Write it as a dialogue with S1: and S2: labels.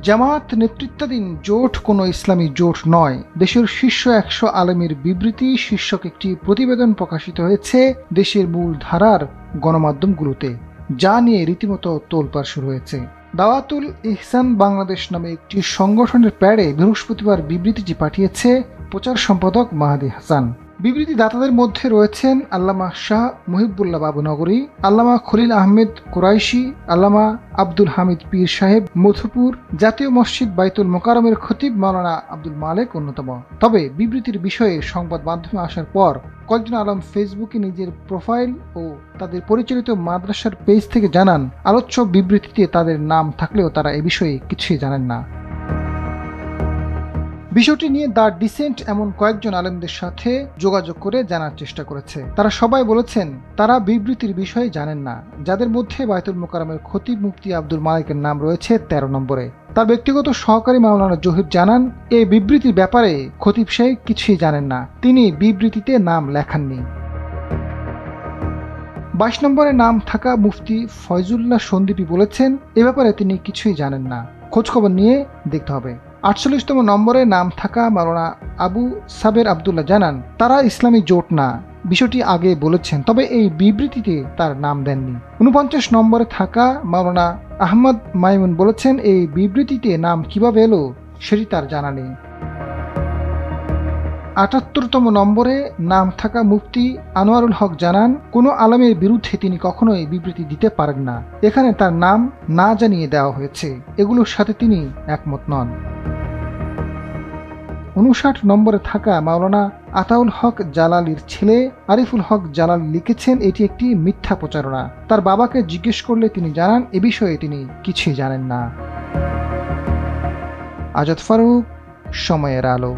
S1: জামায়াত নেতৃত্বাধীন জোট কোনো ইসলামী জোট নয়। দেশের শীর্ষ 100 আলেমের বিবৃতি শীর্ষক একটি প্রতিবেদন প্রকাশিত হয়েছে দেশের মূল ধারার গণমাধ্যমগুলোতে, যা নিয়ে রীতিমতো তোলপাড় শুরু হয়েছে। দাওয়াতুল ইহসান বাংলাদেশ নামে একটি সংগঠনের প্যাডে বৃহস্পতিবার বিবৃতিটি পাঠিয়েছে প্রচার সম্পাদক মাহাদি হাসান। বিবৃতি দাতাদের মধ্যে রয়েছেন আল্লামা শাহ মুহিবুল্লাহ বাবুনগরী, আল্লামা খলিল আহমেদ কুরাইশি, আল্লামা আব্দুল হামিদ পীর সাহেব মধুপুর, জাতীয় মসজিদ বাইতুল মোকাররমের খতিব মাওলানা আব্দুল মালেক অন্যতম। তবে বিবৃতির বিষয়ে সংবাদ মাধ্যমে আসার পর কয়েকজন আলেম ফেসবুকে নিজের প্রোফাইল ও তাদের পরিচালিত মাদ্রাসার পেজ থেকে জানান, আলোচ্য বিবৃতিতে তাদের নাম থাকলেও তারা এ বিষয়ে কিছুই জানেন না। বিষয়টি নিয়ে দ্য ডিসেন্ট এমন কয়েকজন আলেমদের সাথে যোগাযোগ করে জানার চেষ্টা করেছে। তারা সবাই বলেছেন তারা বিবৃতির বিষয়ে জানেন না, যাদের মধ্যে বাইতুল মোকাররমের খতিব মুফতি আব্দুল মালেকের নাম রয়েছে 13 নম্বরে। তার ব্যক্তিগত সহকারী মাওলানা জহির জানান, এই বিবৃতির ব্যাপারে খতিব সাহেব কিছুই জানেন না, তিনি বিবৃতিতে নাম লেখাননি। 22 নম্বরে নাম থাকা মুফতি ফয়জুল্লাহ সন্দীপী বলেছেন এ ব্যাপারে তিনি কিছুই জানেন না, খোঁজখবর নিয়ে দেখতে হবে। 48তম নম্বরে নাম থাকা মাওলানা আবু সাবের আবদুল্লাহ জানান, তারা ইসলামী জোট না, বিষয়টি আগে বলেছেন, তবে এই বিবৃতিতে তার নাম দেননি। 49 নম্বরে থাকা মাওলানা আহমদ মাইমুন বলেছেন এই বিবৃতিতে নাম কিভাবে এলো সেটি তার জানা নেই। 78তম নম্বরে নাম থাকা মুফতি আনোয়ারুল হক জানান, কোনো আলেমের বিরুদ্ধে তিনি কখনোই বিবৃতি দিতে পারেন না, এখানে তার নাম না জানিয়ে দেওয়া হয়েছে, এগুলোর সাথে তিনি একমত নন। 59 নম্বরে থাকা মাওলানা আতাউল হক জালালির ছেলে আরিফুল হক জালালি লিখেছেন এটি একটি মিথ্যা প্রচারণা। তার বাবাকে জিজ্ঞেস করলে তিনি জানান এ বিষয়ে তিনি কিছুই জানেন না। আজাদ ফারুক, সময়ের আলো।